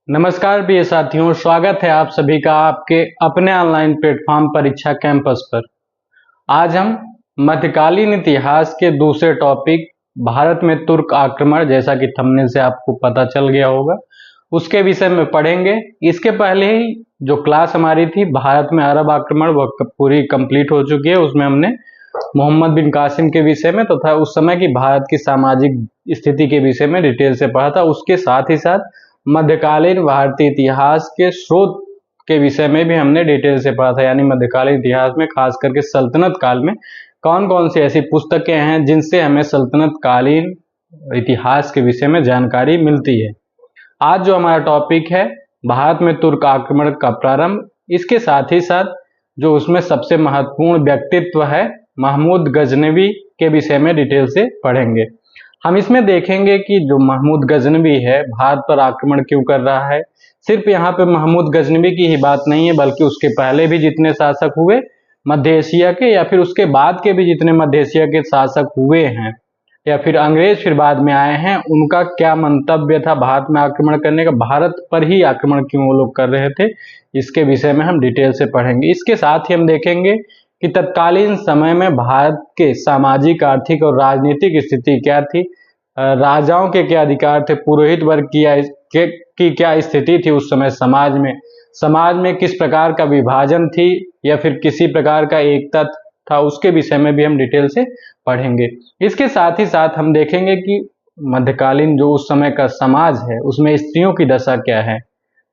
नमस्कार प्रिय साथियों, स्वागत है आप सभी का आपके अपने ऑनलाइन प्लेटफॉर्म परीक्षा कैंपस पर। आज हम मध्यकालीन इतिहास के दूसरे टॉपिक भारत में तुर्क आक्रमण, जैसा कि थंबनेल से आपको पता चल गया होगा, उसके विषय में पढ़ेंगे। इसके पहले ही जो क्लास हमारी थी भारत में अरब आक्रमण, वह पूरी कंप्लीट हो चुकी है। उसमें हमने मोहम्मद बिन कासिम के विषय में तथा उस समय की भारत की सामाजिक स्थिति के विषय में डिटेल से पढ़ा था। उसके साथ ही साथ मध्यकालीन भारतीय इतिहास के स्रोत के विषय में भी हमने डिटेल से पढ़ा था, यानी मध्यकालीन इतिहास में खास करके सल्तनत काल में कौन कौन सी ऐसी पुस्तकें हैं जिनसे हमें सल्तनत कालीन इतिहास के विषय में जानकारी मिलती है। आज जो हमारा टॉपिक है भारत में तुर्क आक्रमण का प्रारंभ, इसके साथ ही साथ जो उसमें सबसे महत्वपूर्ण व्यक्तित्व है महमूद गजनवी के विषय में डिटेल से पढ़ेंगे। हम इसमें देखेंगे कि जो महमूद गजनवी है भारत पर आक्रमण क्यों कर रहा है। सिर्फ यहाँ पे महमूद गजनवी की ही बात नहीं है, बल्कि उसके पहले भी जितने शासक हुए मध्य एशिया के, या फिर उसके बाद के भी जितने मध्य एशिया के शासक हुए हैं, या फिर अंग्रेज फिर बाद में आए हैं, उनका क्या मंतव्य था भारत में आक्रमण करने का, भारत पर ही आक्रमण क्यों वो लोग कर रहे थे, इसके विषय में हम डिटेल से पढ़ेंगे। इसके साथ ही हम देखेंगे कि तत्कालीन समय में भारत के सामाजिक, आर्थिक और राजनीतिक स्थिति क्या थी, राजाओं के क्या अधिकार थे, पुरोहित वर्ग की क्या स्थिति थी उस समय समाज में किस प्रकार का विभाजन थी या फिर किसी प्रकार का एकता था, उसके विषय में भी हम डिटेल से पढ़ेंगे। इसके साथ ही साथ हम देखेंगे कि मध्यकालीन जो उस समय का समाज है उसमें स्त्रियों की दशा क्या है,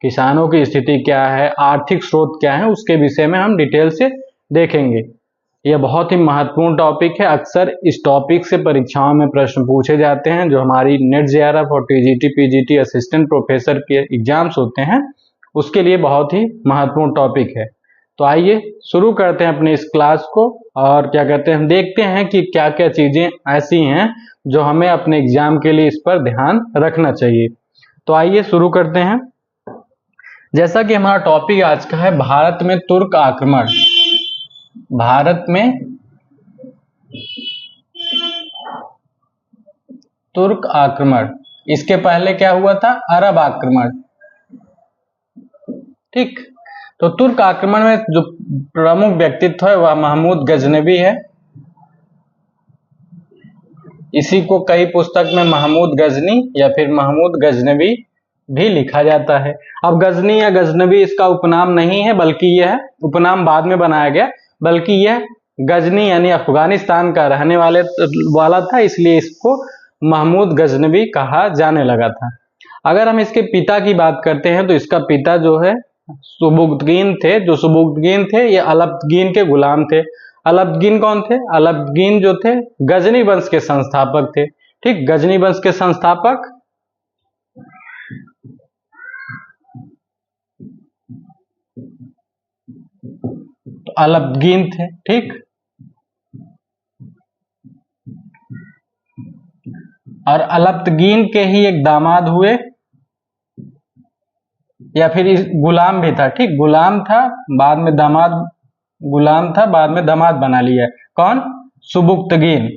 किसानों की स्थिति क्या है, आर्थिक स्रोत क्या है, उसके विषय में हम डिटेल से देखेंगे। यह बहुत ही महत्वपूर्ण टॉपिक है। अक्सर इस टॉपिक से परीक्षाओं में प्रश्न पूछे जाते हैं। जो हमारी नेट जेआरएफ और टीजीटी पीजीटी असिस्टेंट प्रोफेसर के एग्जाम्स होते हैं उसके लिए बहुत ही महत्वपूर्ण टॉपिक है। तो आइए शुरू करते हैं अपने इस क्लास को, और क्या कहते हैं, हम देखते हैं कि क्या क्या चीजें ऐसी हैं जो हमें अपने एग्जाम के लिए इस पर ध्यान रखना चाहिए। तो आइए शुरू करते हैं। जैसा कि हमारा टॉपिक आज का है भारत में तुर्क आक्रमण। भारत में तुर्क आक्रमण, इसके पहले क्या हुआ था, अरब आक्रमण। ठीक, तो तुर्क आक्रमण में जो प्रमुख व्यक्तित्व है वह महमूद गजनवी है। इसी को कई पुस्तक में महमूद गजनी या फिर महमूद गजनवी भी लिखा जाता है। अब गजनी या गजनवी इसका उपनाम नहीं है, बल्कि यह उपनाम बाद में बनाया गया, बल्कि यह गजनी यानी अफगानिस्तान का रहने वाला था, इसलिए इसको महमूद गजनवी कहा जाने लगा था। अगर हम इसके पिता की बात करते हैं तो इसका पिता जो है सुबुक्तगीन थे। जो सुबुक्तगीन थे ये अलब्तगीन के गुलाम थे। अलब्तगीन कौन थे? अलब्तगीन जो थे गजनी वंश के संस्थापक थे। ठीक, गजनी वंश के संस्थापक अलब्तगीन थे। ठीक, और अलब्तगीन के ही एक दामाद हुए, या फिर इस गुलाम भी था। ठीक, गुलाम था बाद में दामाद, गुलाम था बाद में दामाद बना लिया। कौन? सुबुक्तगीन।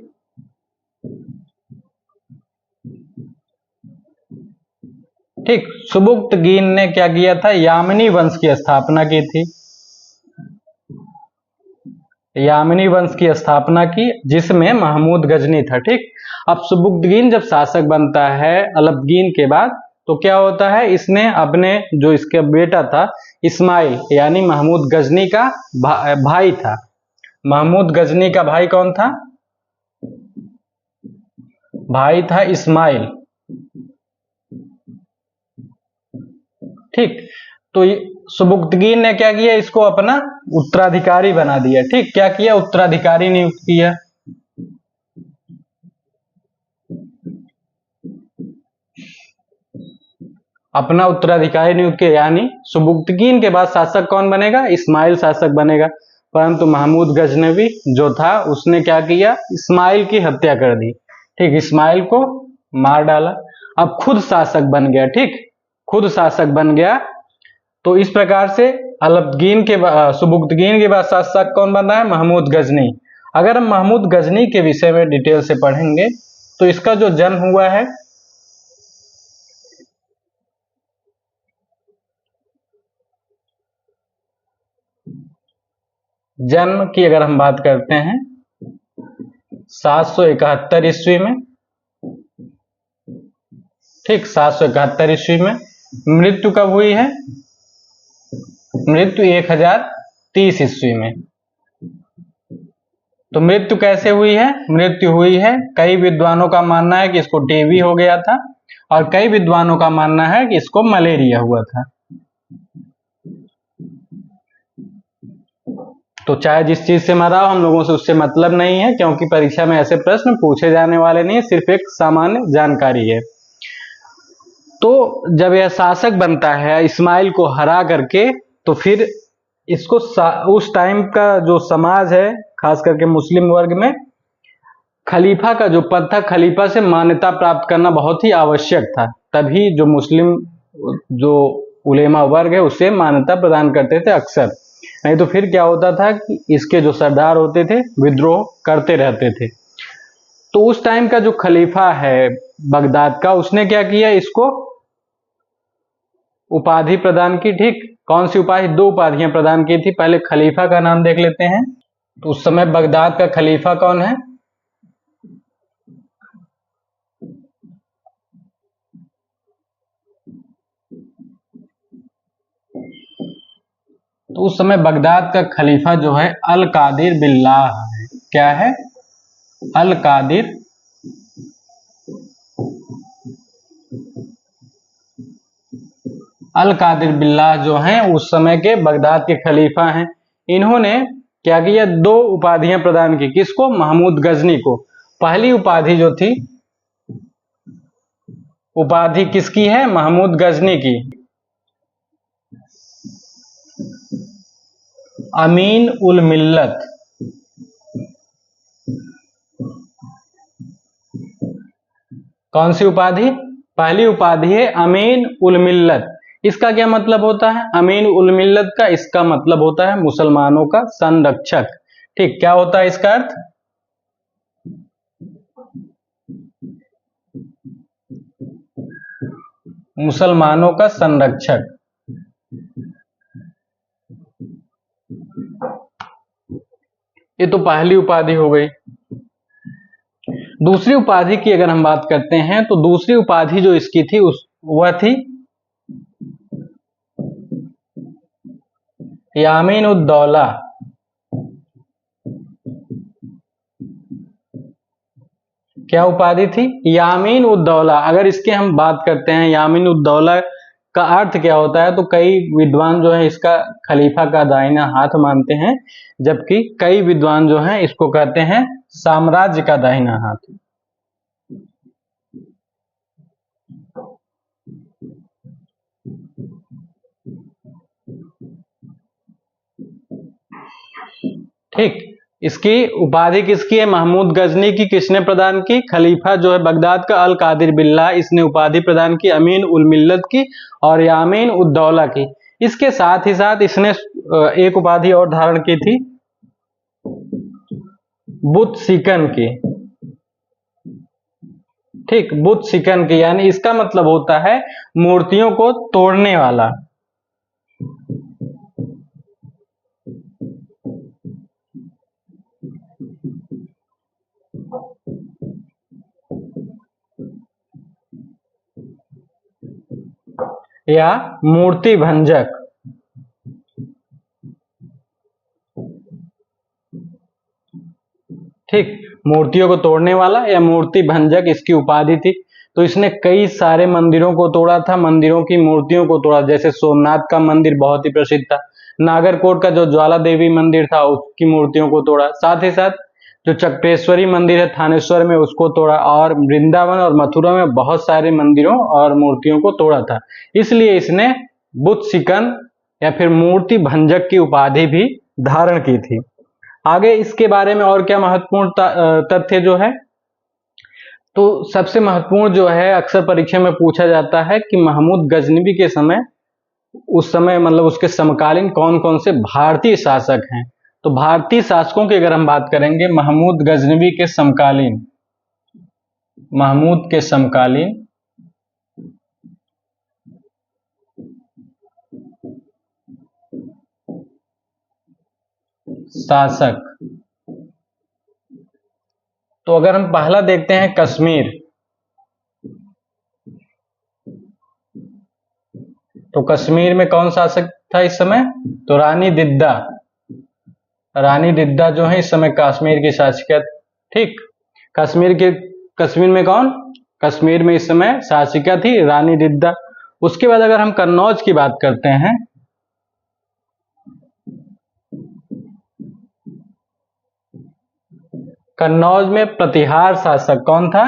ठीक, सुबुक्तगीन ने क्या किया था, यामिनी वंश की स्थापना की थी। यामिनी वंश की स्थापना की जिसमें महमूद गजनी था। ठीक, अब सुबुक्तगीन जब शासक बनता है अलब्तगीन के बाद तो क्या होता है, इसने अपने जो इसका बेटा था इस्माइल यानी महमूद गजनी का भाई था। महमूद गजनी का भाई कौन था? भाई था इस्माइल। ठीक, तो सुबुक्तगीन ने क्या किया, इसको अपना उत्तराधिकारी बना दिया। ठीक, क्या किया, उत्तराधिकारी नियुक्त किया। अपना उत्तराधिकारी नियुक्त किया, यानी सुबुक्तगीन के बाद शासक कौन बनेगा, इस्माइल शासक बनेगा। परंतु महमूद गजनवी जो था उसने क्या किया, इस्माइल की हत्या कर दी। ठीक, इस्माइल को मार डाला, अब खुद शासक बन गया। ठीक, खुद शासक बन गया। तो इस प्रकार से अलब्तगीन के सुबुक्तगीन के बाद शासक कौन बन रहा है, महमूद गजनी। अगर हम महमूद गजनी के विषय में डिटेल से पढ़ेंगे तो इसका जो जन्म हुआ है जन्म की अगर हम बात करते हैं 771 ईस्वी में, ठीक 771 ईस्वी में। मृत्यु कब हुई है? मृत्यु 1030 ईस्वी में। तो मृत्यु कैसे हुई है? मृत्यु हुई है, कई विद्वानों का मानना है कि इसको टीबी हो गया था और कई विद्वानों का मानना है कि इसको मलेरिया हुआ था। तो चाहे जिस चीज से मरा हो, हम लोगों से उससे मतलब नहीं है, क्योंकि परीक्षा में ऐसे प्रश्न पूछे जाने वाले नहीं है, सिर्फ एक सामान्य जानकारी है। तो जब यह शासक बनता है इस्माइल को हरा करके, तो फिर इसको उस टाइम का जो समाज है, खास करके मुस्लिम वर्ग में, खलीफा का जो पद था, खलीफा से मान्यता प्राप्त करना बहुत ही आवश्यक था। तभी जो मुस्लिम जो उलेमा वर्ग है उसे मान्यता प्रदान करते थे अक्सर, नहीं तो फिर क्या होता था कि इसके जो सरदार होते थे विद्रोह करते रहते थे। तो उस टाइम का जो खलीफा है बगदाद का, उसने क्या किया, इसको उपाधि प्रदान की। ठीक, कौन सी उपाधि? दो उपाधियां प्रदान की थी। पहले खलीफा का नाम देख लेते हैं। तो उस समय बगदाद का खलीफा कौन है? तो उस समय बगदाद का खलीफा जो है अल कादिर बिल्लाह है। क्या है? अल कादिर अल कादिर बिल्लाह जो हैं उस समय के बगदाद के खलीफा हैं। इन्होंने क्या किया? दो उपाधियां प्रदान की। किसको? महमूद गजनी को। पहली उपाधि जो थी, उपाधि किसकी है? महमूद गजनी की, अमीन उल मिल्लत। कौन सी उपाधि? पहली उपाधि है अमीन उल मिल्लत। इसका क्या मतलब होता है? अमीन उल मिल्लत का इसका मतलब होता है मुसलमानों का संरक्षक। ठीक, क्या होता है इसका अर्थ? मुसलमानों का संरक्षक। ये तो पहली उपाधि हो गई। दूसरी उपाधि की अगर हम बात करते हैं, तो दूसरी उपाधि जो इसकी थी वह थी यामीन उद दौला। क्या उपाधि थी? यामीन उद दौला। अगर इसके हम बात करते हैं यामीन उद दौला का अर्थ क्या होता है, तो कई विद्वान जो है इसका खलीफा का दाहिना हाथ मानते हैं, जबकि कई विद्वान जो हैं इसको कहते हैं साम्राज्य का दाहिना हाथ। ठीक, इसकी उपाधि किसकी है? महमूद गजनी की। किसने प्रदान की? खलीफा जो है बगदाद का अल कादिर बिल्लाह, इसने उपाधि प्रदान की अमीन उल मिल्लत की और यामीन उद दौला की। इसके साथ ही साथ इसने एक उपाधि और धारण की थी, बुत सिकन की। ठीक, बुत सिकन की, यानी इसका मतलब होता है मूर्तियों को तोड़ने वाला। या मूर्ति भंजक। ठीक, मूर्तियों को तोड़ने वाला या मूर्ति भंजक इसकी उपाधि थी। तो इसने कई सारे मंदिरों को तोड़ा था, मंदिरों की मूर्तियों को तोड़ा। जैसे सोमनाथ का मंदिर बहुत ही प्रसिद्ध था, नागरकोट का जो ज्वाला देवी मंदिर था उसकी मूर्तियों को तोड़ा। साथ ही साथ जो चक्रेश्वरी मंदिर है थानेश्वर में, उसको तोड़ा। और वृंदावन और मथुरा में बहुत सारे मंदिरों और मूर्तियों को तोड़ा था। इसलिए इसने बुत सिकन या फिर मूर्ति भंजक की उपाधि भी धारण की थी। आगे इसके बारे में और क्या महत्वपूर्ण तथ्य जो है, तो सबसे महत्वपूर्ण जो है अक्सर परीक्षा में पूछा जाता है कि महमूद गजनवी के समय, उस समय मतलब उसके समकालीन कौन कौन से भारतीय शासक हैं। तो भारतीय शासकों की अगर हम बात करेंगे, महमूद गजनवी के समकालीन, महमूद के समकालीन शासक। तो अगर हम पहला देखते हैं कश्मीर, तो कश्मीर में कौन शासक था इस समय? तो रानी दिद्दा। रानी दिद्दा जो है इस समय कश्मीर की शासिका। ठीक, कश्मीर में कौन? कश्मीर में इस समय शासिका थी रानी दिद्दा। उसके बाद अगर हम कन्नौज की बात करते हैं, कन्नौज में प्रतिहार शासक कौन था?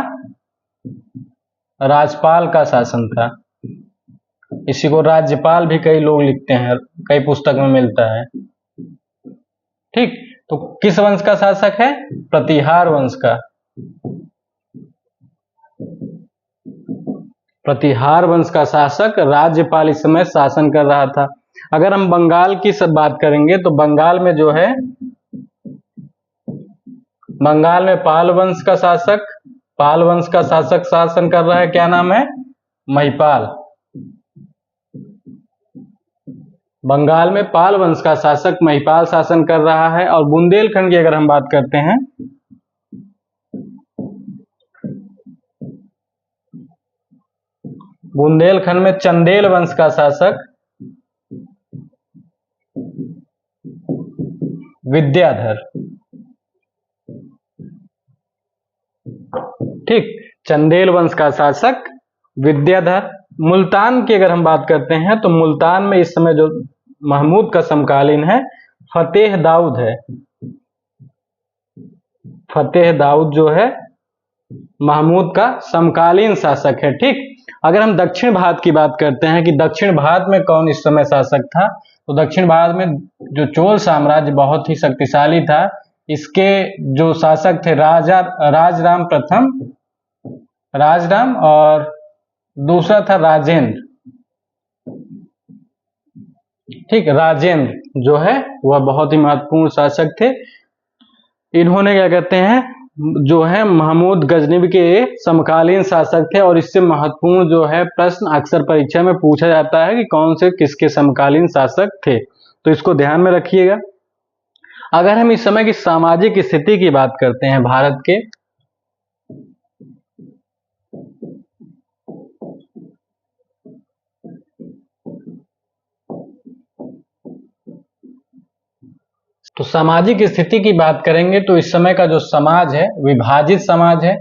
राजपाल का शासन था। इसी को राज्यपाल भी कई लोग लिखते हैं, कई पुस्तक में मिलता है। ठीक, तो किस वंश का शासक है? प्रतिहार वंश का। प्रतिहार वंश का शासक राज्यपाल इस समय शासन कर रहा था। अगर हम बंगाल की सब बात करेंगे तो बंगाल में जो है, बंगाल में पाल वंश का शासक शासन कर रहा है। क्या नाम है? महिपाल। बंगाल में पाल वंश का शासक महिपाल शासन कर रहा है। और बुंदेलखंड की अगर हम बात करते हैं, बुंदेलखंड में चंदेल वंश का शासक विद्याधर। ठीक, चंदेल वंश का शासक विद्याधर। मुल्तान की अगर हम बात करते हैं तो मुल्तान में इस समय जो महमूद का समकालीन है फतेह दाऊद है। फतेह दाऊद जो है महमूद का समकालीन शासक है। ठीक, अगर हम दक्षिण भारत की बात करते हैं कि दक्षिण भारत में कौन इस समय शासक था, तो दक्षिण भारत में जो चोल साम्राज्य बहुत ही शक्तिशाली था, इसके जो शासक थे राजराम प्रथम, राजराम, और दूसरा था राजेंद्र। ठीक, राजेंद्र जो है वह बहुत ही महत्वपूर्ण शासक थे। इन्होंने क्या कहते हैं, जो है महमूद गजनवी के समकालीन शासक थे। और इससे महत्वपूर्ण जो है प्रश्न अक्सर परीक्षा में पूछा जाता है कि कौन से किसके समकालीन शासक थे, तो इसको ध्यान में रखिएगा। अगर हम इस समय की सामाजिक स्थिति की बात करते हैं भारत के, तो सामाजिक स्थिति की बात करेंगे तो इस समय का जो समाज है विभाजित समाज है।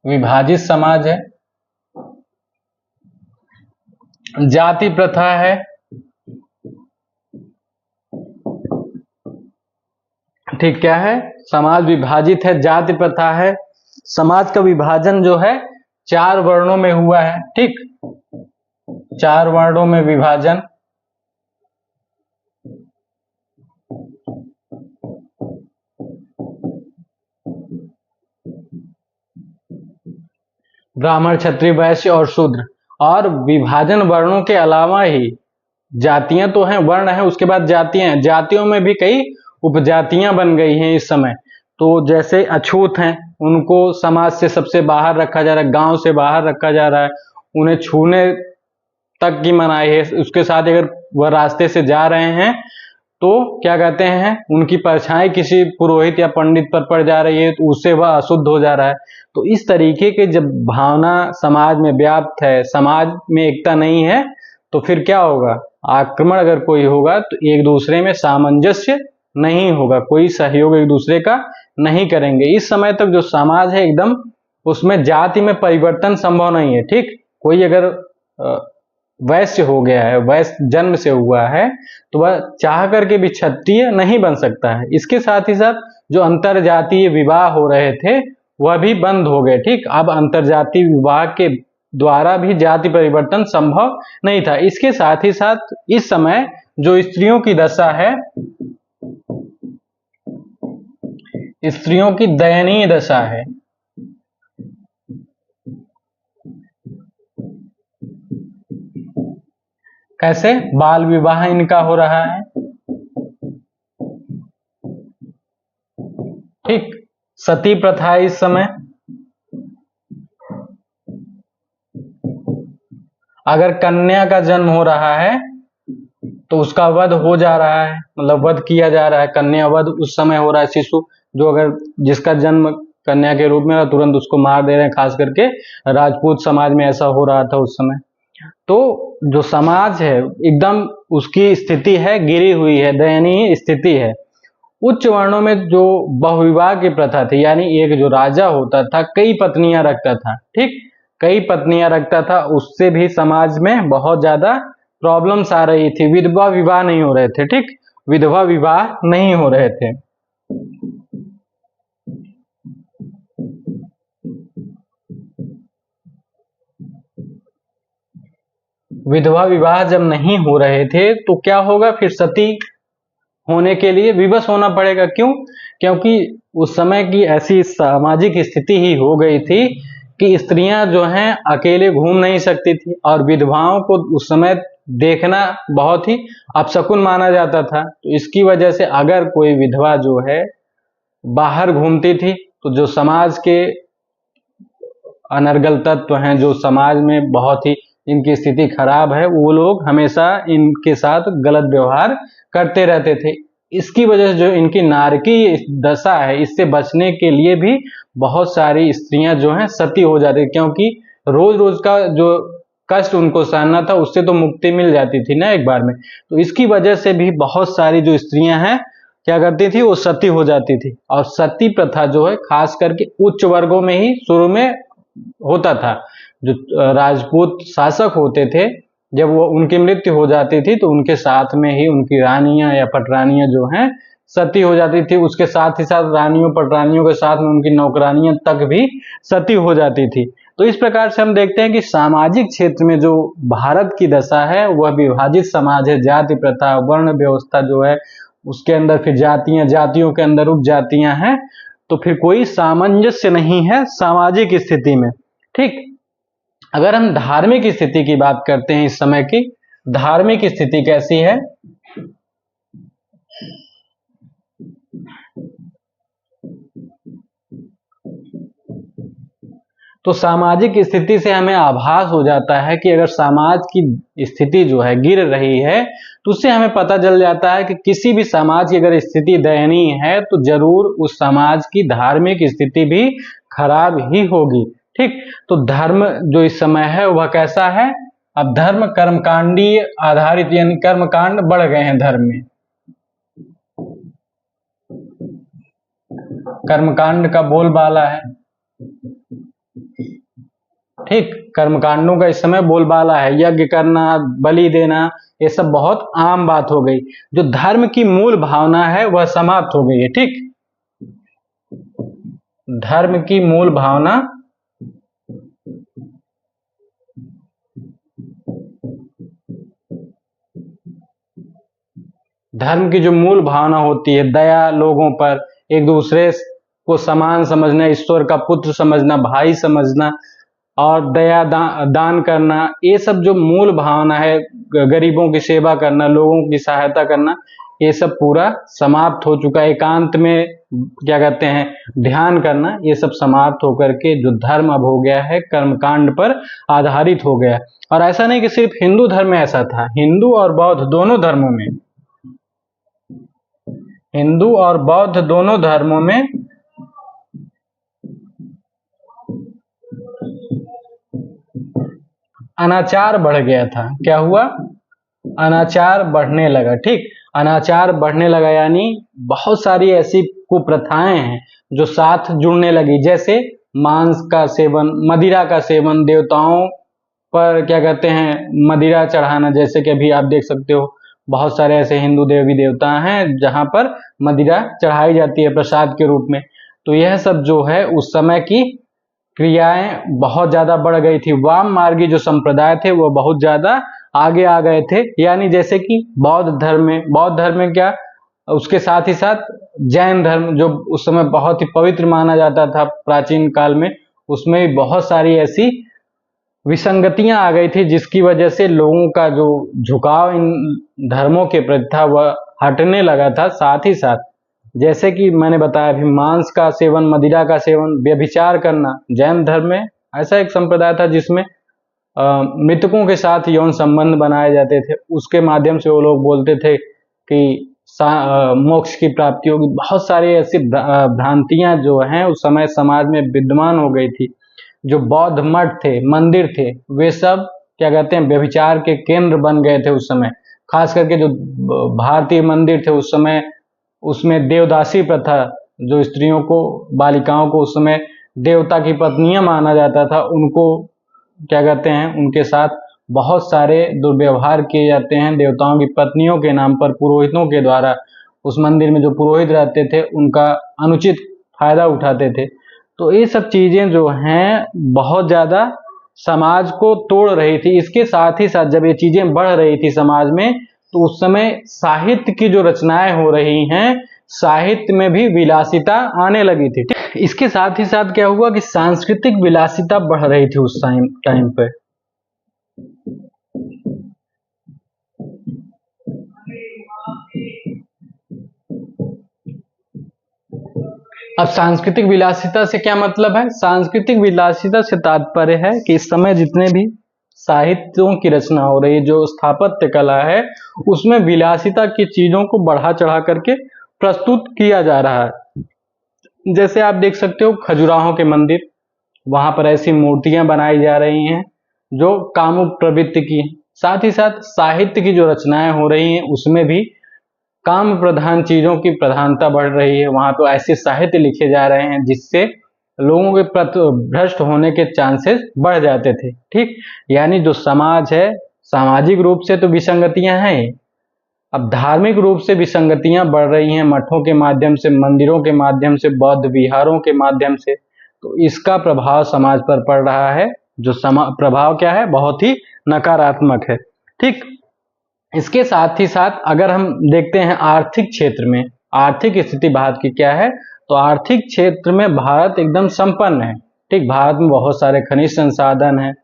विभाजित समाज है, जाति प्रथा है। ठीक, क्या है? समाज विभाजित है, जाति प्रथा है। समाज का विभाजन जो है 4 वर्णों में हुआ है। ठीक, 4 वर्णों में विभाजन। ब्राह्मण, क्षत्रिय, वैश्य और शूद्र। और विभाजन वर्णों के अलावा ही जातियां तो हैं, वर्ण है, उसके बाद जातियां हैं। जातियों में भी कई उपजातियां बन गई हैं इस समय। तो जैसे अछूत हैं, उनको समाज से सबसे बाहर रखा जा रहा है, गांव से बाहर रखा जा रहा है, उन्हें छूने तक की मनाही है। उसके साथ अगर वह रास्ते से जा रहे हैं तो क्या कहते हैं, उनकी परछाई किसी पुरोहित या पंडित पर पड़ जा रही है तो उससे वह अशुद्ध हो जा रहा है। तो इस तरीके के जब भावना समाज में व्याप्त है, समाज में एकता नहीं है, तो फिर क्या होगा? आक्रमण अगर कोई होगा तो एक दूसरे में सामंजस्य नहीं होगा, कोई सहयोग एक दूसरे का नहीं करेंगे। इस समय तक जो समाज है एकदम, उसमें जाति में परिवर्तन संभव नहीं है। ठीक, कोई अगर वैश्य हो गया है, वैश्य जन्म से हुआ है, तो वह चाह करके भी क्षत्रिय नहीं बन सकता है। इसके साथ ही साथ जो अंतरजातीय विवाह हो रहे थे वह भी बंद हो गए। ठीक, अब अंतरजातीय विवाह के द्वारा भी जाति परिवर्तन संभव नहीं था। इसके साथ ही साथ इस समय जो स्त्रियों की दशा है, स्त्रियों की दयनीय दशा है। कैसे? बाल विवाह इनका हो रहा है। ठीक, सती प्रथा इस समय। अगर कन्या का जन्म हो रहा है तो उसका वध हो जा रहा है, मतलब वध किया जा रहा है, कन्या वध उस समय हो रहा है। शिशु जो अगर जिसका जन्म कन्या के रूप में, तुरंत उसको मार दे रहे हैं, खास करके राजपूत समाज में ऐसा हो रहा था उस समय। तो जो समाज है एकदम उसकी स्थिति है गिरी हुई है, दयनीय स्थिति है। उच्च वर्णों में जो बहुविवाह की प्रथा थी, यानी एक जो राजा होता था कई पत्नियां रखता था, ठीक, कई पत्नियां रखता था, उससे भी समाज में बहुत ज्यादा प्रॉब्लम्स आ रही थी। विधवा विवाह नहीं हो रहे थे, ठीक, विधवा विवाह नहीं हो रहे थे। विधवा विवाह जब नहीं हो रहे थे तो क्या होगा, फिर सती होने के लिए विवश होना पड़ेगा। क्यों? क्योंकि उस समय की ऐसी सामाजिक स्थिति ही हो गई थी कि स्त्रियां जो हैं अकेले घूम नहीं सकती थी, और विधवाओं को उस समय देखना बहुत ही अपशकुन माना जाता था। तो इसकी वजह से अगर कोई विधवा जो है बाहर घूमती थी तो जो समाज के अनर्गल तत्व हैं, जो समाज में बहुत ही इनकी स्थिति खराब है, वो लोग हमेशा इनके साथ गलत व्यवहार करते रहते थे। इसकी वजह से जो इनकी नारकीय दशा है, इससे बचने के लिए भी बहुत सारी स्त्रियां जो हैं सती हो जाती, क्योंकि रोज रोज का जो कष्ट उनको सहना था उससे तो मुक्ति मिल जाती थी ना एक बार में। तो इसकी वजह से भी बहुत सारी जो स्त्रियां हैं क्या करती थी, वो सती हो जाती थी। और सती प्रथा जो है खास करके उच्च वर्गों में ही शुरू में होता था। जो राजपूत शासक होते थे, जब वो उनकी मृत्यु हो जाती थी तो उनके साथ में ही उनकी रानियां या पटरानियां जो हैं सती हो जाती थी। उसके साथ ही साथ रानियों पटरानियों के साथ में उनकी नौकरानियां तक भी सती हो जाती थी। तो इस प्रकार से हम देखते हैं कि सामाजिक क्षेत्र में जो भारत की दशा है वह विभाजित समाज है। जाति प्रथा, वर्ण व्यवस्था जो है, उसके अंदर फिर जातियां, जातियों के अंदर उपजातियां हैं, तो फिर कोई सामंजस्य नहीं है सामाजिक स्थिति में, ठीक। अगर हम धार्मिक स्थिति की बात करते हैं, इस समय की धार्मिक स्थिति कैसी है? तो सामाजिक स्थिति से हमें आभास हो जाता है कि अगर समाज की स्थिति जो है गिर रही है तो उससे हमें पता चल जाता है कि किसी भी समाज की अगर स्थिति दयनीय है तो जरूर उस समाज की धार्मिक स्थिति भी खराब ही होगी, ठीक। तो धर्म जो इस समय है वह कैसा है? अब धर्म कर्मकांडीय आधारित, यानी कर्मकांड बढ़ गए हैं धर्म में। कर्मकांड का बोलबाला है, ठीक, कर्मकांडों का इस समय बोलबाला है। यज्ञ करना, बलि देना, ये सब बहुत आम बात हो गई। जो धर्म की मूल भावना है वह समाप्त हो गई है, ठीक। धर्म की मूल भावना धर्म की जो मूल भावना होती है, दया, लोगों पर एक दूसरे को समान समझना, ईश्वर का पुत्र समझना, भाई समझना, और दया दान करना, ये सब जो मूल भावना है, गरीबों की सेवा करना, लोगों की सहायता करना, ये सब पूरा समाप्त हो चुका है। एकांत में क्या कहते हैं, ध्यान करना, ये सब समाप्त होकर के जो धर्म अब हो गया है कर्मकांड पर आधारित हो गया। और ऐसा नहीं कि सिर्फ हिंदू धर्म में ऐसा था, हिंदू और बौद्ध दोनों धर्मों में, हिंदू और बौद्ध दोनों धर्मों में अनाचार बढ़ गया था। क्या हुआ? अनाचार बढ़ने लगा, ठीक। अनाचार बढ़ने लगा यानी बहुत सारी ऐसी कुप्रथाएं हैं जो साथ जुड़ने लगी, जैसे मांस का सेवन, मदिरा का सेवन, देवताओं पर क्या कहते हैं मदिरा चढ़ाना। जैसे कि अभी आप देख सकते हो बहुत सारे ऐसे हिंदू देवी देवता हैं जहां पर मदिरा चढ़ाई जाती है प्रसाद के रूप में। तो यह सब जो है उस समय की क्रियाएं बहुत ज्यादा बढ़ गई थी। वाम मार्गी जो संप्रदाय थे वो बहुत ज्यादा आगे आ गए थे। यानी जैसे कि बौद्ध धर्म में क्या, उसके साथ ही साथ जैन धर्म जो उस समय बहुत ही पवित्र माना जाता था प्राचीन काल में, उसमें बहुत सारी ऐसी विसंगतियां आ गई थी जिसकी वजह से लोगों का जो झुकाव इन धर्मों के प्रति था वह हटने लगा था। साथ ही साथ जैसे कि मैंने बताया अभी, मांस का सेवन, मदिरा का सेवन, व्यभिचार करना। जैन धर्म में ऐसा एक संप्रदाय था जिसमें मृतकों के साथ यौन संबंध बनाए जाते थे, उसके माध्यम से वो लोग बोलते थे कि मोक्ष की प्राप्ति होगी। बहुत सारी ऐसी भ्रांतियां जो हैं उस समय समाज में विद्यमान हो गई थी। जो बौद्ध मठ थे, मंदिर थे, वे सब क्या कहते हैं व्यभिचार के केंद्र बन गए थे उस समय। खास करके जो भारतीय मंदिर थे उस समय, उसमें देवदासी प्रथा, जो स्त्रियों को, बालिकाओं को उस समय देवता की पत्नियां माना जाता था, उनको क्या कहते हैं, उनके साथ बहुत सारे दुर्व्यवहार किए जाते हैं देवताओं की पत्नियों के नाम पर, पुरोहितों के द्वारा। उस मंदिर में जो पुरोहित रहते थे उनका अनुचित फायदा उठाते थे। तो ये सब चीजें जो हैं बहुत ज्यादा समाज को तोड़ रही थी। इसके साथ ही साथ जब ये चीजें बढ़ रही थी समाज में, तो उस समय साहित्य की जो रचनाएं हो रही हैं, साहित्य में भी विलासिता आने लगी थी। इसके साथ ही साथ क्या हुआ कि सांस्कृतिक विलासिता बढ़ रही थी उस टाइम पे। अब सांस्कृतिक विलासिता से क्या मतलब है? सांस्कृतिक विलासिता से तात्पर्य है कि इस समय जितने भी साहित्यों की रचना हो रही है, जो स्थापत्य कला है, उसमें विलासिता की चीजों को बढ़ा चढ़ा करके प्रस्तुत किया जा रहा है। जैसे आप देख सकते हो खजुराहो के मंदिर, वहां पर ऐसी मूर्तियां बनाई जा रही हैं जो कामुक प्रवृत्ति की। साथ ही साथ साहित्य की जो रचनाएं हो रही हैं उसमें भी काम प्रधान चीजों की प्रधानता बढ़ रही है। वहां तो ऐसे साहित्य लिखे जा रहे हैं जिससे लोगों के भ्रष्ट होने के चांसेस बढ़ जाते थे। ठीक, यानी जो समाज है, सामाजिक रूप से तो विसंगतियां हैं, अब धार्मिक रूप से विसंगतियां बढ़ रही हैं, मठों के माध्यम से, मंदिरों के माध्यम से, बौद्ध विहारों के माध्यम से। तो इसका प्रभाव समाज पर पड़ रहा है, जो प्रभाव क्या है, बहुत ही नकारात्मक है। ठीक, इसके साथ ही साथ अगर हम देखते हैं आर्थिक क्षेत्र में, आर्थिक स्थिति भारत की क्या है, तो आर्थिक क्षेत्र में भारत एकदम संपन्न है। ठीक, भारत में बहुत सारे खनिज संसाधन हैं,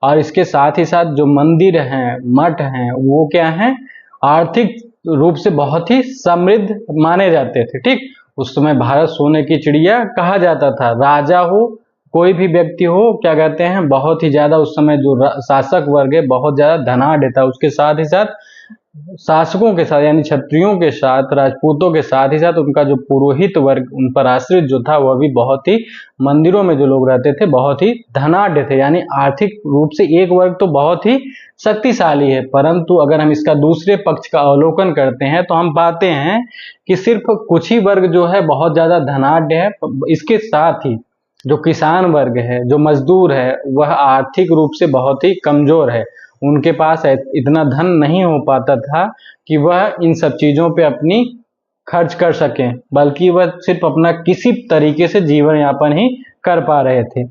और इसके साथ ही साथ जो मंदिर हैं, मठ हैं, वो क्या हैं, आर्थिक रूप से बहुत ही समृद्ध माने जाते थे। ठीक, उस समय भारत सोने की चिड़िया कहा जाता था। राजा हो, कोई भी व्यक्ति हो, क्या कहते हैं, बहुत ही ज्यादा उस समय जो शासक वर्ग है बहुत ज्यादा धनाढ़ था। उसके साथ ही साथ शासकों के साथ, यानी क्षत्रियों के साथ, राजपूतों के साथ ही साथ उनका जो पुरोहित वर्ग, उन पर आश्रित जो था, वह भी बहुत ही, मंदिरों में जो लोग रहते थे बहुत ही धनाढ़ थे। यानी आर्थिक रूप से एक वर्ग तो बहुत ही शक्तिशाली है, परंतु अगर हम इसका दूसरे पक्ष का अवलोकन करते हैं तो हम पाते हैं कि सिर्फ कुछ ही वर्ग जो है बहुत ज्यादा धनाढ़ है। इसके साथ ही जो किसान वर्ग है, जो मजदूर है, वह आर्थिक रूप से बहुत ही कमजोर है। उनके पास इतना धन नहीं हो पाता था कि वह इन सब चीजों पे अपनी खर्च कर सकें, बल्कि वह सिर्फ अपना किसी तरीके से जीवन यापन ही कर पा रहे थे।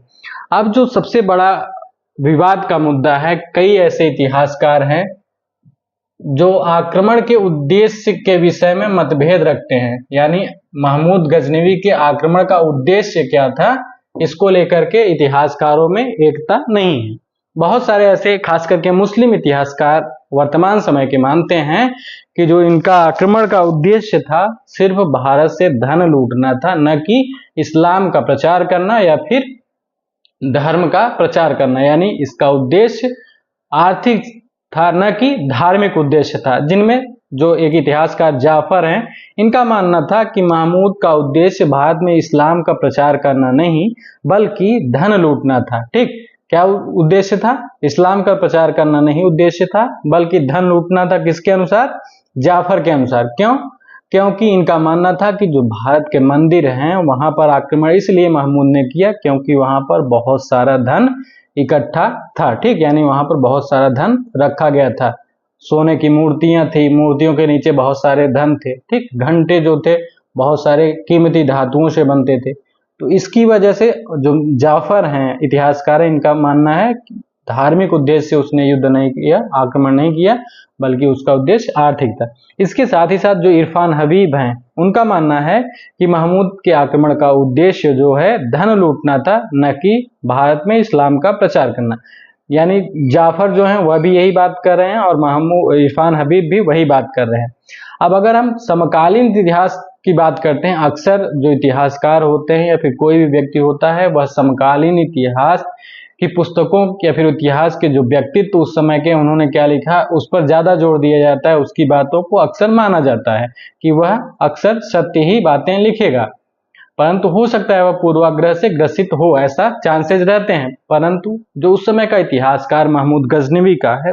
अब जो सबसे बड़ा विवाद का मुद्दा है, कई ऐसे इतिहासकार हैं जो आक्रमण के उद्देश्य के विषय में मतभेद रखते हैं। यानी महमूद गजनवी के आक्रमण का उद्देश्य क्या था, इसको लेकर के इतिहासकारों में एकता नहीं है। बहुत सारे ऐसे, खास करके मुस्लिम इतिहासकार वर्तमान समय के मानते हैं कि जो इनका आक्रमण का उद्देश्य था, सिर्फ भारत से धन लूटना था, न कि इस्लाम का प्रचार करना या फिर धर्म का प्रचार करना। यानी इसका उद्देश्य आर्थिक था, न कि धार्मिक उद्देश्य था। जिनमें जो एक इतिहासकार जाफर हैं, इनका मानना था कि महमूद का उद्देश्य भारत में इस्लाम का प्रचार करना नहीं, बल्कि धन लूटना था। ठीक, क्या उद्देश्य था? इस्लाम का प्रचार करना नहीं उद्देश्य था, बल्कि धन लूटना था। किसके अनुसार? जाफर के अनुसार। क्यों? क्योंकि इनका मानना था कि जो भारत के मंदिर हैं वहां पर आक्रमण इसलिए महमूद ने किया क्योंकि वहां पर बहुत सारा धन इकट्ठा था। ठीक, यानी वहां पर बहुत सारा धन रखा गया था। सोने की मूर्तियां थी, मूर्तियों के नीचे बहुत सारे धन थे। ठीक, घंटे जो थे बहुत सारे कीमती धातुओं से बनते थे। तो इसकी वजह से जो जाफर हैं इतिहासकार, इनका मानना है कि धार्मिक उद्देश्य से उसने युद्ध नहीं किया, आक्रमण नहीं किया, बल्कि उसका उद्देश्य आर्थिक था। इसके साथ ही साथ जो इरफान हबीब हैं, उनका मानना है कि महमूद के आक्रमण का उद्देश्य जो है धन लूटना था, न कि भारत में इस्लाम का प्रचार करना। यानी जाफर जो हैं वह भी यही बात कर रहे हैं और महमूद इरफान हबीब भी वही बात कर रहे हैं। अब अगर हम समकालीन इतिहास की बात करते हैं, अक्सर जो इतिहासकार होते हैं या फिर कोई भी व्यक्ति होता है, वह समकालीन इतिहास की पुस्तकों या फिर इतिहास के जो व्यक्तित्व उस समय के उन्होंने क्या लिखा उस पर ज्यादा जोर दिया जाता है, उसकी बातों को अक्सर माना जाता है कि वह अक्सर सत्य ही बातें लिखेगा। परंतु हो सकता है वह पूर्वाग्रह से ग्रसित हो, ऐसा चांसेस रहते हैं। परंतु जो उस समय का इतिहासकार महमूद गजनवी का है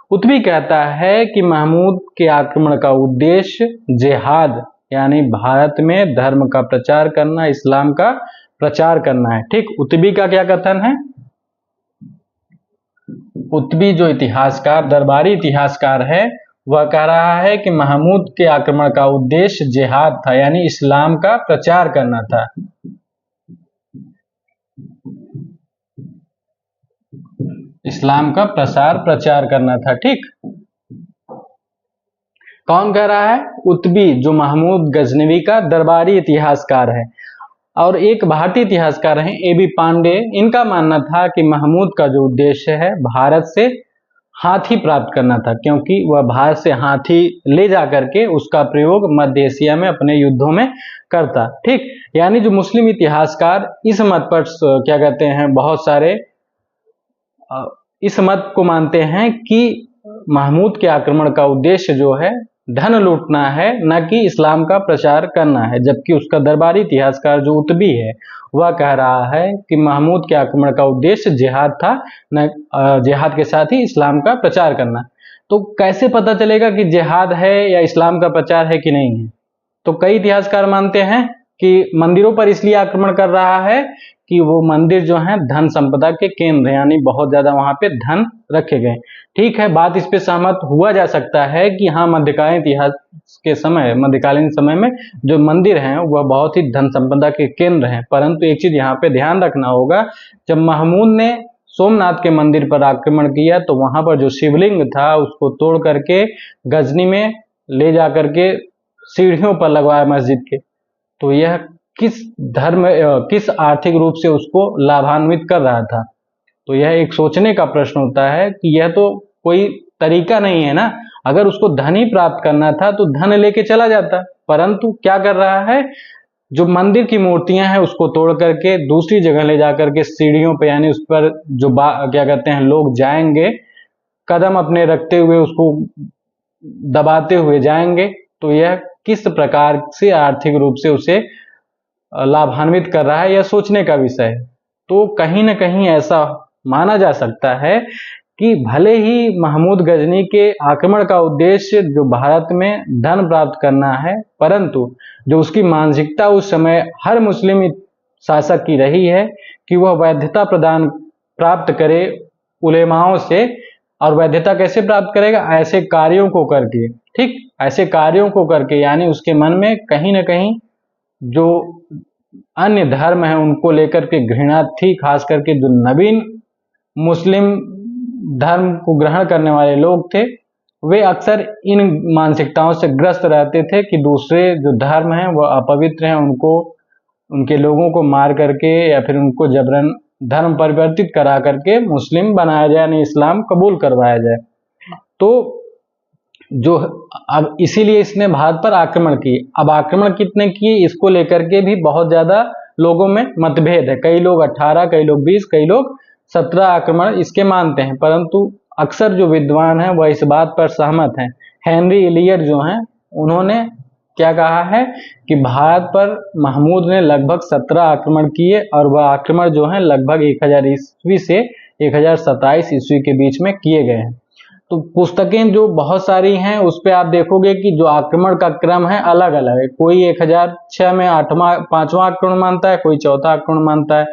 उत्बी कहता है कि महमूद के आक्रमण का उद्देश्य जिहाद यानी भारत में धर्म का प्रचार करना, इस्लाम का प्रचार करना है। ठीक, उत्बी का क्या कथन है? उत्बी जो इतिहासकार, दरबारी इतिहासकार है, वह कह रहा है कि महमूद के आक्रमण का उद्देश्य जिहाद था, यानी इस्लाम का प्रचार करना था। इस्लाम का प्रचार करना था। ठीक, कौन कह रहा है? उत्बी, जो महमूद गजनवी का दरबारी इतिहासकार है। और एक भारतीय इतिहासकार हैं ए.बी. पांडे, इनका मानना था कि महमूद का जो उद्देश्य है भारत से हाथी प्राप्त करना था, क्योंकि वह भारत से हाथी ले जाकर के उसका प्रयोग मध्य एशिया में अपने युद्धों में करता। ठीक, यानी जो मुस्लिम इतिहासकार इस मत पर क्या कहते हैं, बहुत सारे इस मत को मानते हैं कि महमूद के आक्रमण का उद्देश्य जो है धन लूटना है, न कि इस्लाम का प्रचार करना है। जबकि उसका दरबारी इतिहासकार जो उत्बी है वह कह रहा है कि महमूद के आक्रमण का उद्देश्य जिहाद था, न जिहाद के साथ ही इस्लाम का प्रचार करना। तो कैसे पता चलेगा कि जिहाद है या इस्लाम का प्रचार है कि नहीं है? तो कई इतिहासकार मानते हैं कि मंदिरों पर इसलिए आक्रमण कर रहा है कि वो मंदिर जो है धन संपदा के केंद्र, यानी बहुत ज्यादा वहां पे धन रखे गए। ठीक है, बात इस पे सहमत हुआ जा सकता है कि हाँ, मध्यकालीन इतिहास के समय, मध्यकालीन समय में जो मंदिर हैं वह बहुत ही धन संपदा के केंद्र हैं। परंतु एक चीज यहाँ पे ध्यान रखना होगा, जब महमूद ने सोमनाथ के मंदिर पर आक्रमण किया तो वहां पर जो शिवलिंग था उसको तोड़ करके गजनी में ले जा करके सीढ़ियों पर लगवाया मस्जिद के। तो यह किस आर्थिक रूप से उसको लाभान्वित कर रहा था? तो यह एक सोचने का प्रश्न होता है कि यह तो कोई तरीका नहीं है ना। अगर उसको धन ही प्राप्त करना था तो धन लेके चला जाता, परंतु क्या कर रहा है, जो मंदिर की मूर्तियां हैं उसको तोड़ करके दूसरी जगह ले जाकर के सीढ़ियों पे, यानी उस पर जो क्या कहते हैं, लोग जाएंगे कदम अपने रखते हुए, उसको दबाते हुए जाएंगे। तो यह किस प्रकार से आर्थिक रूप से उसे लाभान्वित कर रहा है, यह सोचने का विषय है। तो कहीं ना कहीं ऐसा माना जा सकता है कि भले ही महमूद गजनी के आक्रमण का उद्देश्य जो भारत में धन प्राप्त करना है, परंतु जो उसकी मानसिकता उस समय हर मुस्लिम शासक की रही है कि वह वैधता प्राप्त करे उलेमाओं से। और वैधता कैसे प्राप्त करेगा? ऐसे कार्यों को करके। ठीक, ऐसे कार्यों को करके, यानी उसके मन में कहीं ना कहीं जो अन्य धर्म है उनको लेकर के घृणा थी, खास करके जो नवीन मुस्लिम धर्म को ग्रहण करने वाले लोग थे, वे अक्सर इन मानसिकताओं से ग्रस्त रहते थे कि दूसरे जो धर्म हैं वह अपवित्र हैं, उनको, उनके लोगों को मार करके या फिर उनको जबरन धर्म परिवर्तित करा करके मुस्लिम बनाया जाए, यानी इस्लाम कबूल करवाया जाए। तो जो अब इसीलिए इसने भारत पर आक्रमण किए। अब आक्रमण कितने किए इसको लेकर के भी बहुत ज्यादा लोगों में मतभेद है। कई लोग 18, कई लोग 20, कई लोग 17 आक्रमण इसके मानते हैं, परंतु अक्सर जो विद्वान हैं वह इस बात पर सहमत हैं। हेनरी इलियट जो हैं उन्होंने क्या कहा है कि भारत पर महमूद ने लगभग 17 आक्रमण किए, और वह आक्रमण जो है लगभग 1000 ईस्वी से 1027 ईस्वी के बीच में किए गए हैं। तो पुस्तकें जो बहुत सारी हैं उस पे आप देखोगे कि जो आक्रमण का क्रम है अलग अलग है। कोई 1006 में 5वां आक्रमण मानता है, कोई 4था आक्रमण मानता है।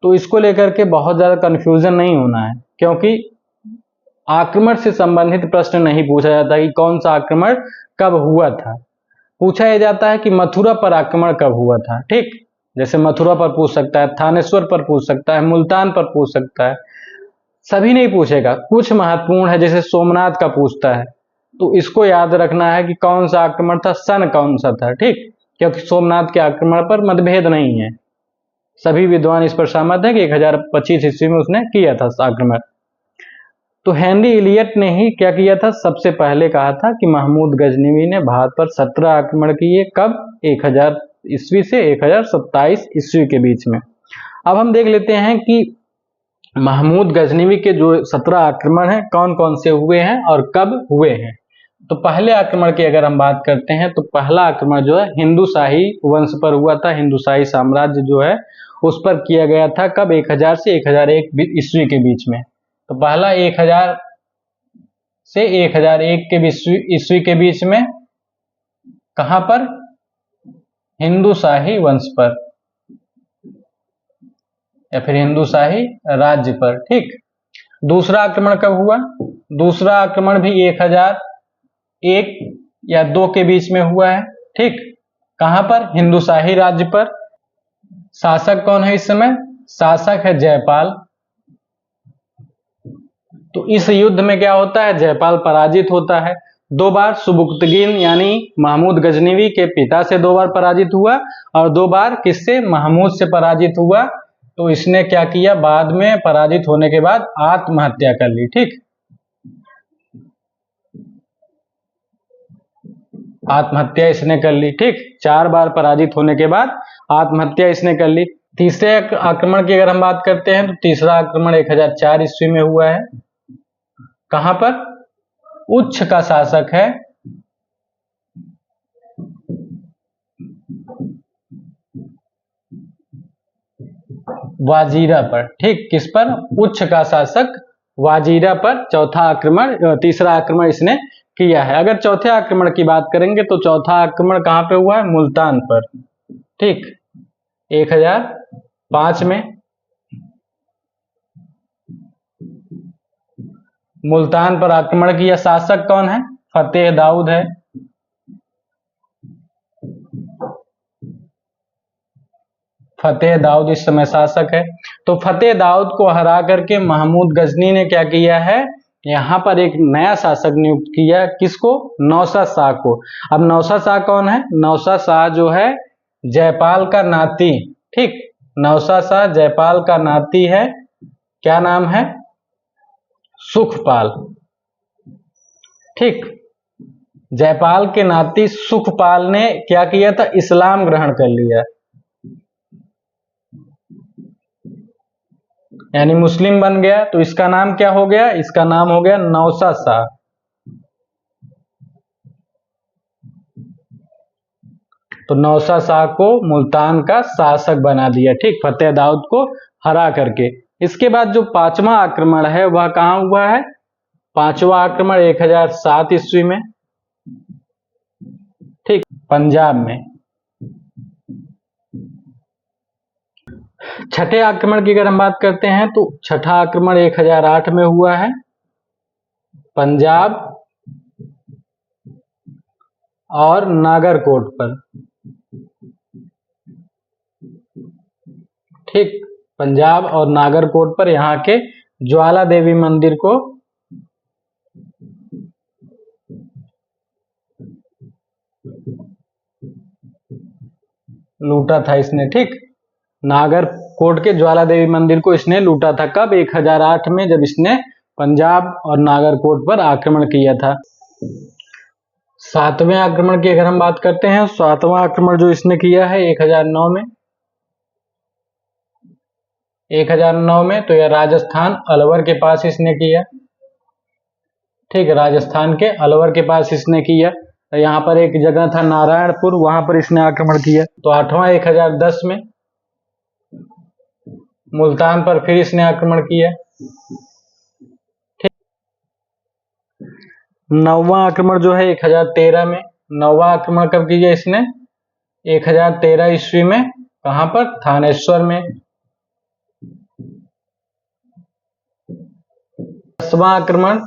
तो इसको लेकर के बहुत ज्यादा कंफ्यूजन नहीं होना है, क्योंकि आक्रमण से संबंधित प्रश्न नहीं पूछा जाता कि कौन सा आक्रमण कब हुआ था। पूछा यह जाता है कि मथुरा पर आक्रमण कब हुआ था। ठीक, जैसे मथुरा पर पूछ सकता है, थानेश्वर पर पूछ सकता है, मुल्तान पर पूछ सकता है, सभी नहीं पूछेगा। कुछ महत्वपूर्ण है, जैसे सोमनाथ का पूछता है, तो इसको याद रखना है कि कौन सा आक्रमण था, सन कौन सा था। ठीक, क्योंकि सोमनाथ के आक्रमण पर मतभेद नहीं है, सभी विद्वान इस पर सहमत है कि 1025 ईस्वी में उसने किया था आक्रमण। तो हेनरी इलियट ने ही क्या किया था, सबसे पहले कहा था कि महमूद गजनवी ने भारत पर 17 आक्रमण किए। कब? 1000 ईस्वी से 1027 ईस्वी के बीच में। अब हम देख लेते हैं कि महमूद गजनवी के जो 17 आक्रमण हैं कौन कौन से हुए हैं और कब हुए हैं। तो पहले आक्रमण की अगर हम बात करते हैं तो पहला आक्रमण जो है हिंदू शाही वंश पर हुआ था। हिंदू शाही साम्राज्य जो है उस पर किया गया था। कब? 1000 से 1001 ईस्वी के बीच में। तो पहला 1000 से 1001 के ईस्वी के बीच में कहां पर? हिंदू शाही वंश पर या फिर हिंदू शाही राज्य पर। ठीक। दूसरा आक्रमण कब हुआ? दूसरा आक्रमण भी 1001 या 2 के बीच में हुआ है। ठीक। कहां पर? हिंदू शाही राज्य पर। शासक कौन है इस समय? शासक है जयपाल। तो इस युद्ध में क्या होता है? जयपाल पराजित होता है। 2 बार सुबुक्तगीन यानी महमूद गजनवी के पिता से 2 बार पराजित हुआ और 2 बार किससे? महमूद से पराजित हुआ। तो इसने क्या किया? बाद में पराजित होने के बाद आत्महत्या कर ली। ठीक। आत्महत्या इसने कर ली। ठीक। 4 बार पराजित होने के बाद आत्महत्या इसने कर ली। तीसरे आक्रमण की अगर हम बात करते हैं तो तीसरा आक्रमण 1004 ईस्वी में हुआ है। कहां पर? उच्छ का शासक है वाजीरा पर। ठीक। किस पर? उच्छ का शासक वाजीरा पर तीसरा आक्रमण इसने किया है। अगर चौथे आक्रमण की बात करेंगे तो चौथा आक्रमण कहां पे हुआ है? मुल्तान पर। ठीक। 1005 में मुल्तान पर आक्रमण किया। शासक कौन है? फतेह दाऊद है। फतेह दाऊद इस समय शासक है। तो फतेह दाऊद को हरा करके महमूद गजनी ने क्या किया है? यहां पर एक नया शासक नियुक्त किया। किसको? नौशाद शाह को। अब नौशाद शाह कौन है? नौशाद शाह जो है जयपाल का नाती। ठीक। नौशाद शाह जयपाल का नाती है। क्या नाम है? सुखपाल। ठीक। जयपाल के नाती सुखपाल ने क्या किया था? इस्लाम ग्रहण कर लिया, यानी मुस्लिम बन गया। तो इसका नाम क्या हो गया? इसका नाम हो गया नौशाद शाह। तो नौशाद शाह को मुल्तान का शासक बना दिया। ठीक। फतेह दाऊद को हरा करके। इसके बाद जो 5वां आक्रमण है वह कहां हुआ है? 5वां आक्रमण 1007 ईस्वी में। ठीक। पंजाब में। छठे आक्रमण की अगर हम बात करते हैं तो छठा आक्रमण 1008 में हुआ है। पंजाब और नागरकोट पर। ठीक। पंजाब और नागरकोट पर यहाँ के ज्वाला देवी मंदिर को लूटा था इसने। ठीक। नागरकोट के ज्वाला देवी मंदिर को इसने लूटा था। कब? 1008 में, जब इसने पंजाब और नागरकोट पर आक्रमण किया था। 7वें आक्रमण की अगर हम बात करते हैं, 7वां आक्रमण जो इसने किया है 1009 में। 1009 में तो यह राजस्थान अलवर के पास इसने किया। ठीक। राजस्थान के अलवर के पास इसने किया। तो यहाँ पर एक जगह था नारायणपुर, वहां पर इसने आक्रमण किया। तो 8वां 1010 में मुल्तान पर फिर इसने आक्रमण किया। ठीक। 9वां आक्रमण जो है 1013 में। 9वां आक्रमण कब किया इसने? 1013 ईस्वी में। कहां पर? थानेश्वर में। 10वां आक्रमण,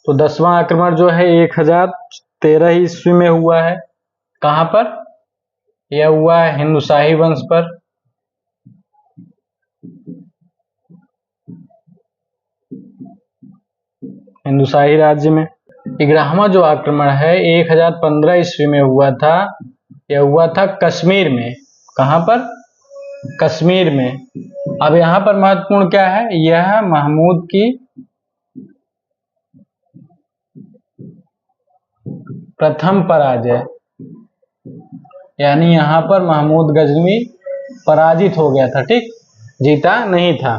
तो 10वां आक्रमण जो है 1013 ईस्वी में हुआ है। कहां पर? यह हुआ है हिंदू शाही वंश पर। हिंदू शाही राज्य में। 11वां जो आक्रमण है 1015 ईस्वी में हुआ था। यह हुआ था कश्मीर में। कहां पर? कश्मीर में। अब यहां पर महत्वपूर्ण क्या है? यह महमूद की प्रथम पराजय, यानी यहां पर महमूद गजनवी पराजित हो गया था। ठीक। जीता नहीं था।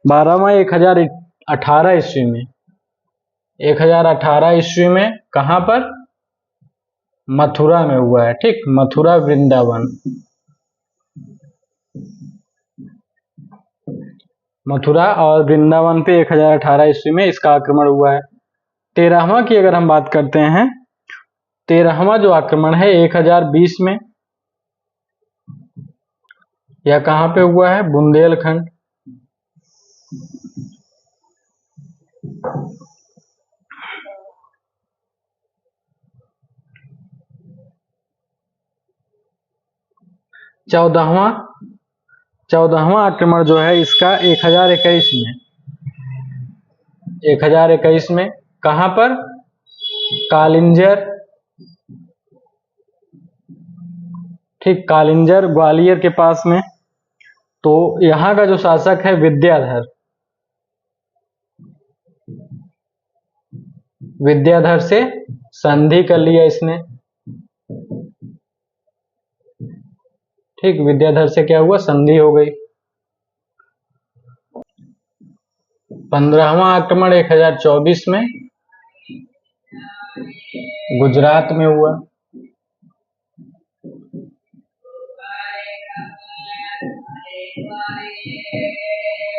12वां 1018 ईस्वी में, 1018 ईस्वी में कहां पर? मथुरा में हुआ है। ठीक, मथुरा वृंदावन, मथुरा और वृंदावन पे 1018 ईस्वी में इसका आक्रमण हुआ है। 13वां की अगर हम बात करते हैं, 13वां जो आक्रमण है 1020 में, यह कहां पे हुआ है? बुंदेलखंड। चौदहवां आक्रमण जो है इसका 1021 में, 1021 में कहां पर? कालिंजर। ठीक, कालिंजर ग्वालियर के पास में। तो यहां का जो शासक है विद्याधर, विद्याधर से संधि कर लिया इसने। ठीक, विद्याधर से क्या हुआ? संधि हो गई। 15वां आक्रमण 1024 में गुजरात में हुआ।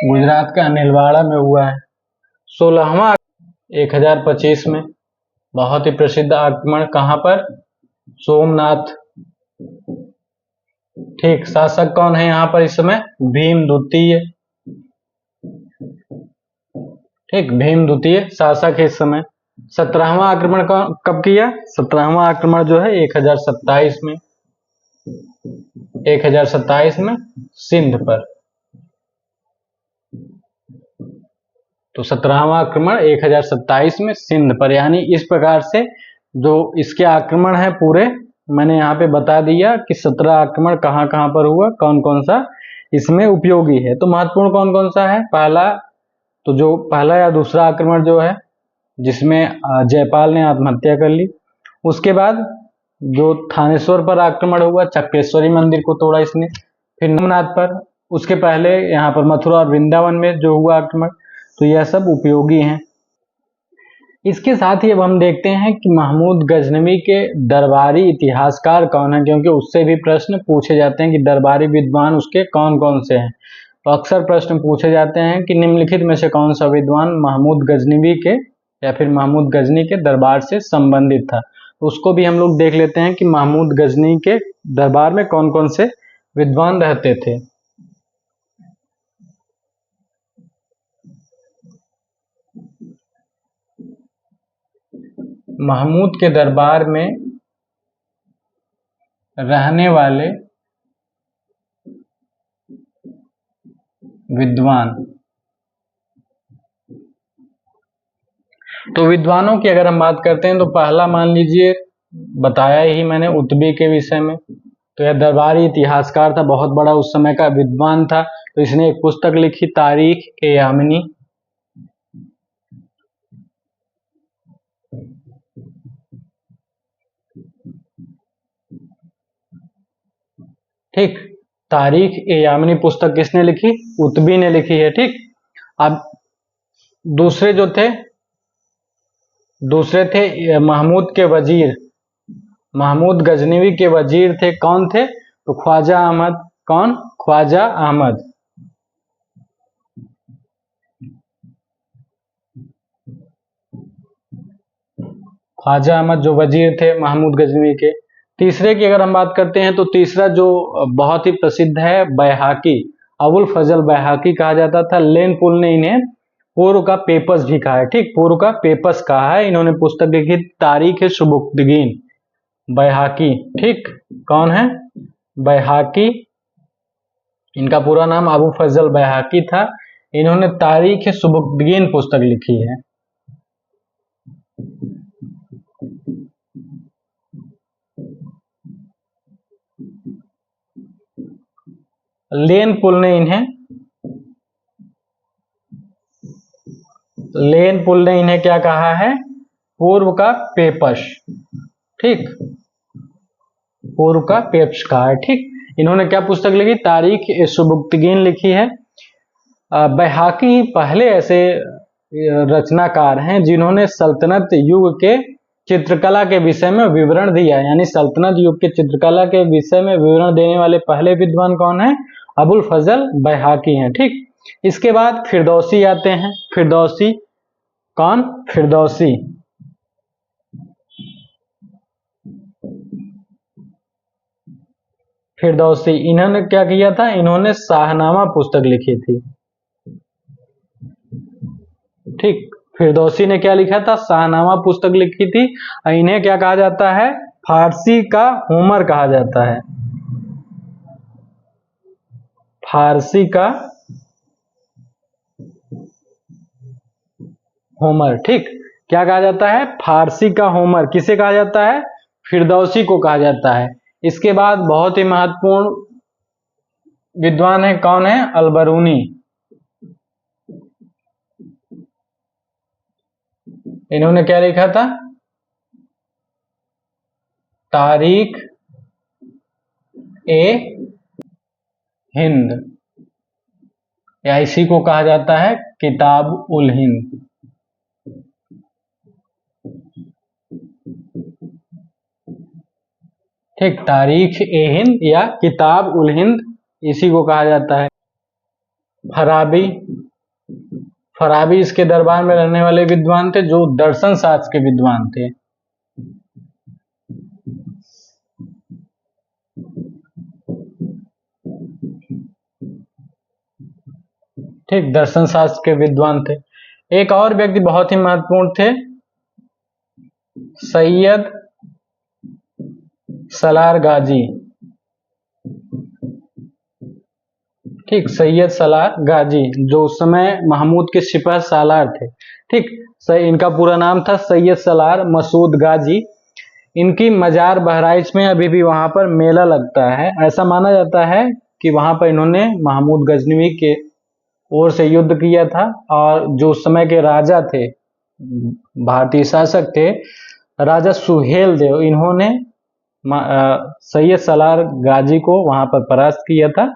गुजरात का अनिलवाड़ा में हुआ है। 16वां 1025 में, बहुत ही प्रसिद्ध आक्रमण कहां पर? सोमनाथ। ठीक, शासक कौन है यहाँ पर इस समय? भीम द्वितीय। ठीक, भीम द्वितीय शासक है इस समय। 17वां आक्रमण कब किया? 17वां आक्रमण जो है 1027 में, 1027 में सिंध पर। तो 17वां आक्रमण 1027 में सिंध पर, यानी इस प्रकार से जो इसके आक्रमण है पूरे मैंने यहाँ पे बता दिया कि 17 आक्रमण कहाँ कहाँ पर हुआ, कौन कौन सा इसमें उपयोगी है। तो महत्वपूर्ण कौन कौन सा है? पहला, तो जो पहला या दूसरा आक्रमण जो है जिसमें जयपाल ने आत्महत्या कर ली। उसके बाद जो थानेश्वर पर आक्रमण हुआ, चक्रेश्वरी मंदिर को तोड़ा इसने। फिर सोमनाथ पर, उसके पहले यहाँ पर मथुरा और वृंदावन में जो हुआ आक्रमण। तो यह सब उपयोगी हैं। इसके साथ ही अब हम देखते हैं कि महमूद गजनवी के दरबारी इतिहासकार कौन है, क्योंकि उससे भी प्रश्न पूछे जाते हैं कि दरबारी विद्वान उसके कौन कौन से हैं। तो अक्सर प्रश्न पूछे जाते हैं कि निम्नलिखित में से कौन सा विद्वान महमूद गजनवी के या फिर महमूद गजनी के दरबार से संबंधित था। तो उसको भी हम लोग देख लेते हैं कि महमूद गजनी के दरबार में कौन कौन से विद्वान रहते थे। महमूद के दरबार में रहने वाले विद्वान, तो विद्वानों की अगर हम बात करते हैं तो पहला मान लीजिए, बताया ही मैंने उतबी के विषय में। तो यह दरबारी इतिहासकार था, बहुत बड़ा उस समय का विद्वान था। तो इसने एक पुस्तक लिखी, तारीख ए यामिनी। ठीक, तारीख ए यामिनी पुस्तक किसने लिखी? उतबी ने लिखी है। ठीक, अब दूसरे जो थे, दूसरे थे महमूद के वजीर, महमूद गजनवी के वजीर थे, कौन थे? तो ख्वाजा अहमद। कौन? ख्वाजा अहमद। ख्वाजा अहमद जो वजीर थे महमूद गजनवी के। तीसरे की अगर हम बात करते हैं तो तीसरा जो बहुत ही प्रसिद्ध है, बैहाकी, अबुल फजल बैहाकी कहा जाता था। लेन पुल ने इन्हें पूर्व का पेपस भी कहा है। ठीक, पूर्व का पेपस कहा है। इन्होंने पुस्तक लिखी तारीख सुबुक्तगीन, बैहाकी। ठीक, कौन है? बैहाकी। इनका पूरा नाम अबू फजल बैहाकी था। इन्होंने तारीख सुबुक्तगीन पुस्तक लिखी है। लेन पुल ने इन्हें क्या कहा है? पूर्व का पेपश। ठीक, पूर्व का पेपश कहा है। ठीक, इन्होंने क्या पुस्तक लिखी? तारीख सुबुक्तगीन लिखी है। बैहाकी पहले ऐसे रचनाकार हैं जिन्होंने सल्तनत युग के चित्रकला के विषय में विवरण दिया, यानी सल्तनत युग के चित्रकला के विषय में विवरण देने वाले पहले विद्वान कौन है? अबुल फजल बैहाकी हैं। ठीक, इसके बाद फिरदौसी आते हैं। फिरदौसी कौन? फिरदौसी फिरदौसी इन्होंने क्या किया था? इन्होंने शाहनामा पुस्तक लिखी थी। ठीक, फिरदौसी ने क्या लिखा था? शाहनामा पुस्तक लिखी थी। इन्हें क्या कहा जाता है? फारसी का होमर कहा जाता है। फारसी का होमर। ठीक, क्या कहा जाता है? फारसी का होमर। किसे कहा जाता है? फिरदौसी को कहा जाता है। इसके बाद बहुत ही महत्वपूर्ण विद्वान है, कौन है? अलबरूनी। इन्होंने क्या लिखा था? तारीख ए हिंद, या इसी को कहा जाता है किताब उल हिंद। ठीक, तारीख ए हिंद या किताब उल हिंद, इसी को कहा जाता है। फराबी, फराबी इसके दरबार में रहने वाले विद्वान थे जो दर्शन शास्त्र के विद्वान थे। ठीक, दर्शन शास्त्र के विद्वान थे। एक और व्यक्ति बहुत ही महत्वपूर्ण थे, सैयद सलार गाजी। ठीक, सैयद सलार गाजी जो उस समय महमूद के सिपह सालार थे। ठीक, इनका पूरा नाम था सैयद सलार मसूद गाजी। इनकी मजार बहराइच में अभी भी वहां पर मेला लगता है। ऐसा माना जाता है कि वहां पर इन्होंने महमूद गजनवी के ओर से युद्ध किया था, और जो उस समय के राजा थे, भारतीय शासक थे, राजा सुहेल देव, इन्होंने सैयद सलार गाजी को वहां पर परास्त किया था।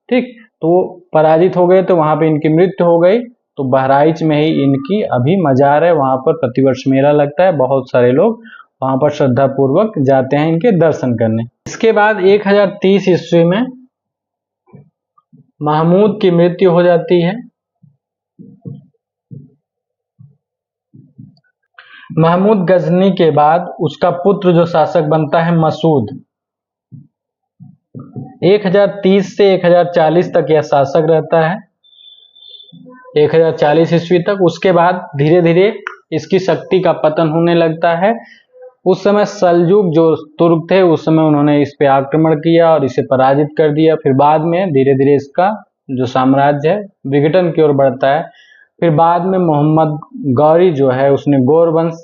ठीक, तो पराजित हो गए तो वहां पे इनकी मृत्यु हो गई। तो बहराइच में ही इनकी अभी मजार है, वहां पर प्रतिवर्ष मेला लगता है। बहुत सारे लोग वहां पर श्रद्धा पूर्वक जाते हैं इनके दर्शन करने। इसके बाद 1030 ईस्वी में महमूद की मृत्यु हो जाती है। महमूद गजनी के बाद उसका पुत्र जो शासक बनता है मसूद, 1030 से 1040 तक यह शासक रहता है, 1040 ईस्वी तक। उसके बाद धीरे धीरे इसकी शक्ति का पतन होने लगता है। उस समय सल्जुक जो तुर्क थे, उस समय उन्होंने इस पे आक्रमण किया और इसे पराजित कर दिया। फिर बाद में धीरे धीरे इसका जो साम्राज्य है विघटन की ओर बढ़ता है। फिर बाद में मोहम्मद गौरी जो है उसने गौर वंश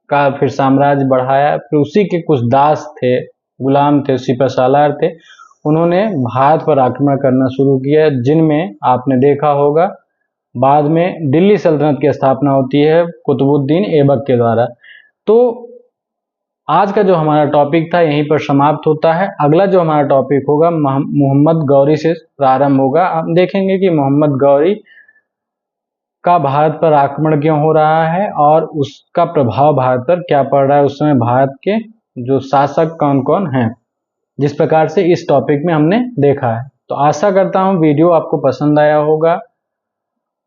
का फिर साम्राज्य बढ़ाया। फिर उसी के कुछ दास थे, गुलाम थे, सिपह सालार थे, उन्होंने भारत पर आक्रमण करना शुरू किया, जिनमें आपने देखा होगा बाद में दिल्ली सल्तनत की स्थापना होती है कुतुबुद्दीन ऐबक के द्वारा। तो आज का जो हमारा टॉपिक था यहीं पर समाप्त होता है। अगला जो हमारा टॉपिक होगा मोहम्मद गौरी से प्रारंभ होगा। हम देखेंगे कि मोहम्मद गौरी का भारत पर आक्रमण क्यों हो रहा है और उसका प्रभाव भारत पर क्या पड़ रहा है, उस समय भारत के जो शासक कौन कौन हैं, जिस प्रकार से इस टॉपिक में हमने देखा है। तो आशा करता हूँ वीडियो आपको पसंद आया होगा।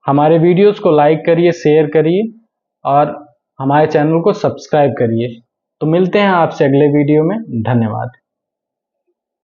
हमारे वीडियोस को लाइक करिए, शेयर करिए और हमारे चैनल को सब्सक्राइब करिए। तो मिलते हैं आपसे अगले वीडियो में। धन्यवाद।